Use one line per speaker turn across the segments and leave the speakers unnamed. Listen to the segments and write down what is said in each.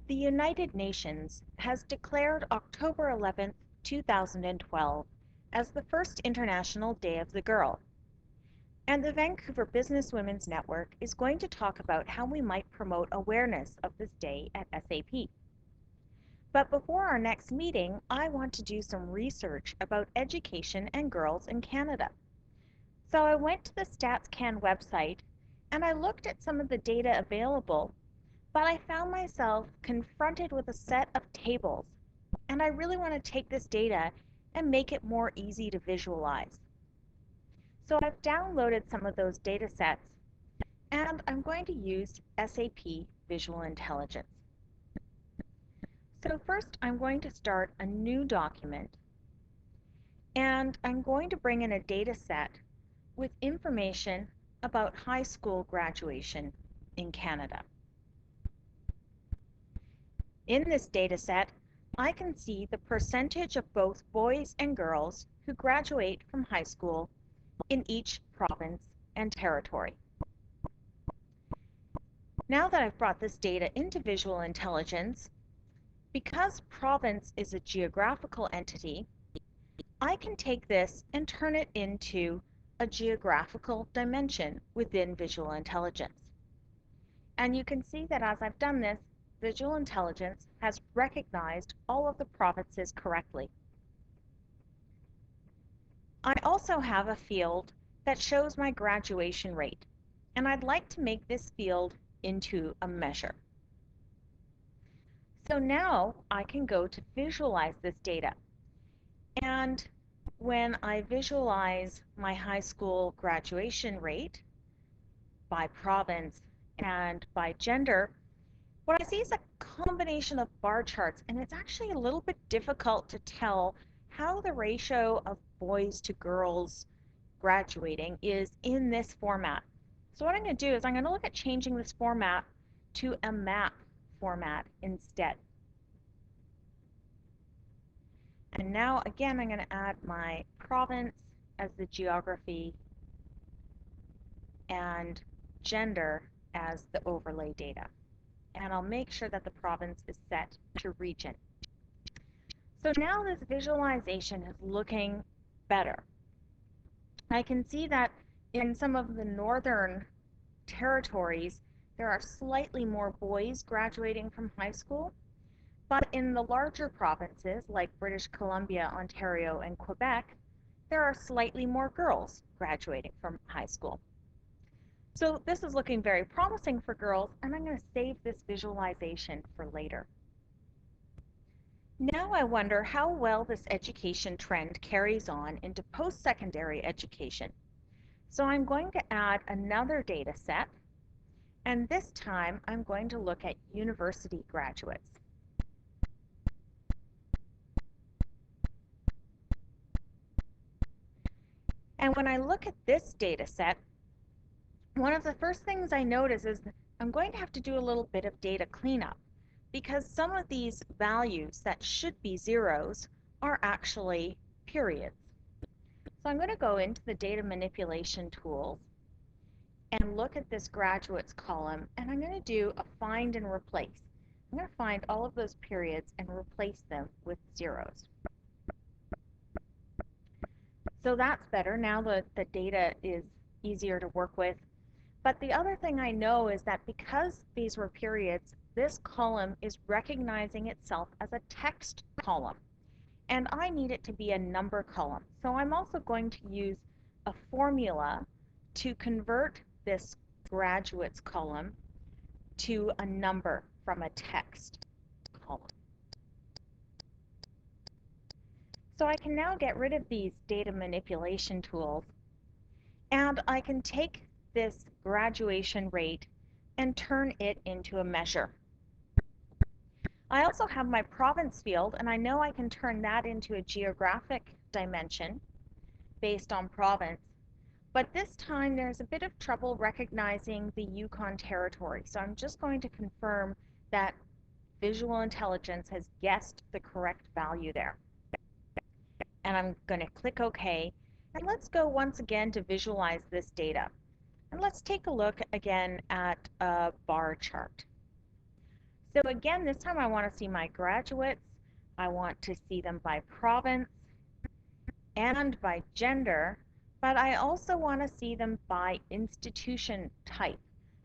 The United Nations has declared October 11th, 2012 as the first International Day of the Girl, and the Vancouver Business Women's Network is going to talk about how we might promote awareness of this day at SAP. But before our next meeting, I want to do some research about education and girls in Canada. So I went to the StatsCan website and I looked at some of the data available, but I found myself confronted with a set of tables, and I really want to take this data and make it more easy to visualize. So I've downloaded some of those data sets, and I'm going to use SAP Visual Intelligence. So first, I'm going to start a new document, and I'm going to bring in a data set with information about high school graduation in Canada. In this data set, I can see the percentage of both boys and girls who graduate from high school in each province and territory. Now that I've brought this data into Visual Intelligence, because province is a geographical entity, I can take this and turn it into a geographical dimension within Visual Intelligence. And you can see that as I've done this, Visual Intelligence has recognized all of the provinces correctly. I also have a field that shows my graduation rate, and I'd like to make this field into a measure. So now I can go to visualize this data. And when I visualize my high school graduation rate by province and by gender, what I see is a combination of bar charts, and it's actually a little bit difficult to tell how the ratio of boys to girls graduating is in this format. So what I'm going to do is I'm going to look at changing this format to a map format instead. And now again, I'm going to add my province as the geography and gender as the overlay data. And I'll make sure that the province is set to region. So now this visualization is looking better. I can see that in some of the northern territories, there are slightly more boys graduating from high school, but in the larger provinces like British Columbia, Ontario, and Quebec, there are slightly more girls graduating from high school. So this is looking very promising for girls, and I'm going to save this visualization for later. Now I wonder how well this education trend carries on into post-secondary education. So I'm going to add another data set, and this time I'm going to look at university graduates. And when I look at this data set, one of the first things I notice is I'm going to have to do a little bit of data cleanup, because some of these values that should be zeros are actually periods. So I'm going to go into the data manipulation tools and look at this graduates column, and I'm going to do a find and replace. I'm going to find all of those periods and replace them with zeros. So that's better. Now the data is easier to work with. But the other thing I know is that because these were periods, this column is recognizing itself as a text column, and I need it to be a number column. So I'm also going to use a formula to convert this graduates column to a number from a text column. So I can now get rid of these data manipulation tools, and I can take this graduation rate and turn it into a measure. I also have my province field, and I know I can turn that into a geographic dimension based on province. But this time there's a bit of trouble recognizing the Yukon territory. So I'm just going to confirm that Visual Intelligence has guessed the correct value there. And I'm going to click OK. And let's go once again to visualize this data. And let's take a look again at a bar chart. So again, this time I want to see my graduates. I want to see them by province and by gender, but I also want to see them by institution type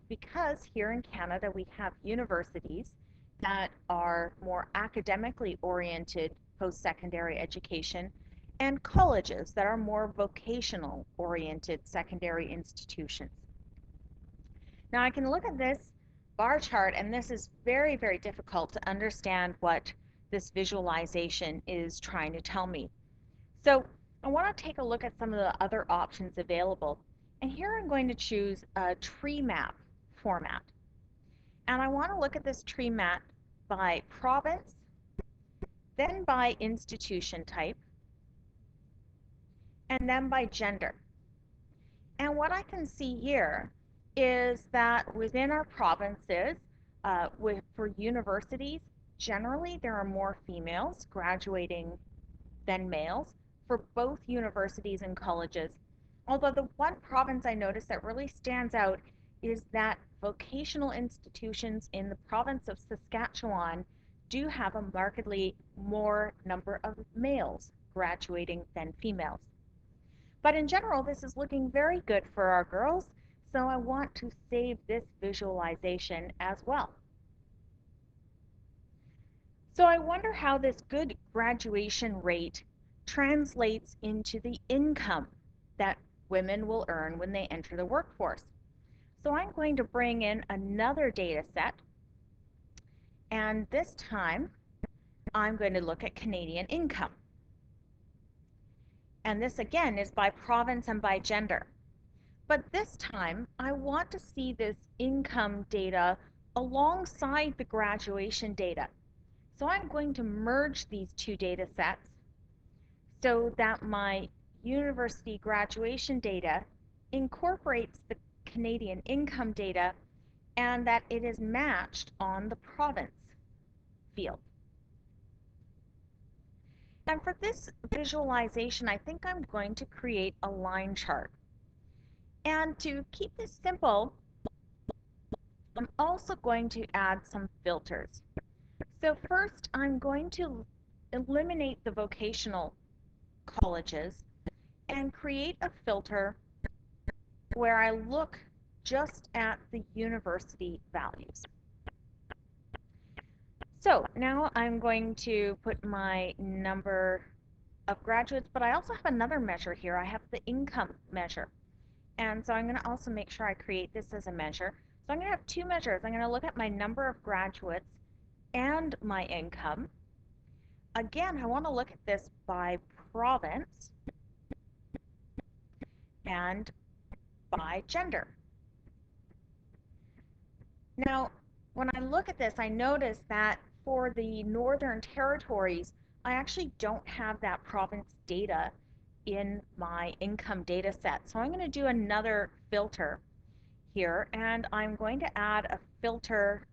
because here in Canada we have universities that are more academically oriented post-secondary education and colleges that are more vocational oriented secondary institutions. Now I can look at this bar chart and this is very, very difficult to understand what this visualization is trying to tell me. So I want to take a look at some of the other options available. And here I'm going to choose a tree map format. And I want to look at this tree map by province, then by institution type, and then by gender. And what I can see here is that within our provinces, for universities, generally there are more females graduating than males for both universities and colleges. Although the one province I noticed that really stands out is that vocational institutions in the province of Saskatchewan do have a markedly more number of males graduating than females. But in general, this is looking very good for our girls, so I want to save this visualization as well. So I wonder how this good graduation rate translates into the income that women will earn when they enter the workforce. So I'm going to bring in another data set, and this time I'm going to look at Canadian income. And this again is by province and by gender. But this time I want to see this income data alongside the graduation data. So I'm going to merge these two data sets so that my university graduation data incorporates the Canadian income data and that it is matched on the province field. And for this visualization, I think I'm going to create a line chart. And to keep this simple, I'm also going to add some filters. So first, I'm going to eliminate the vocational colleges and create a filter where I look just at the university values. So now I'm going to put my number of graduates, but I also have another measure here. I have the income measure. And so I'm going to also make sure I create this as a measure. So I'm going to have two measures. I'm going to look at my number of graduates and my income. Again, I want to look at this by province and by gender. Now, when I look at this, I notice that for the Northern Territories, I actually don't have that province data in my income data set. So I'm going to do another filter here, and I'm going to add a filter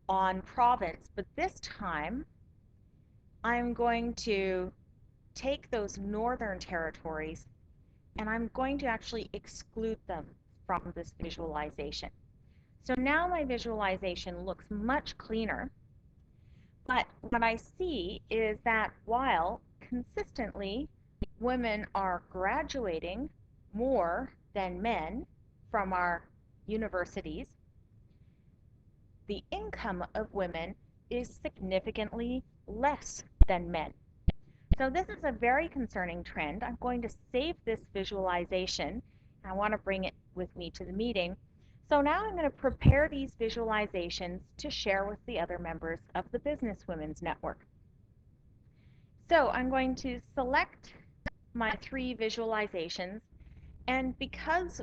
on province, but this time I'm going to take those Northern Territories and I'm going to actually exclude them from this visualization. So now my visualization looks much cleaner, but what I see is that while consistently women are graduating more than men from our universities, the income of women is significantly less than men. So this is a very concerning trend. I'm going to save this visualization. I want to bring it with me to the meeting. So now I'm going to prepare these visualizations to share with the other members of the Business Women's Network. So I'm going to select my three visualizations, and because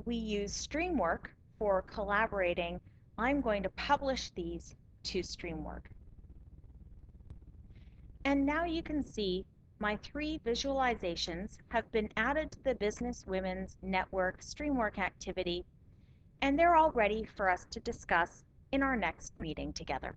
we use Streamwork for collaborating, I'm going to publish these to Streamwork. And now you can see my three visualizations have been added to the Business Women's Network Streamwork activity, and they're all ready for us to discuss in our next meeting together.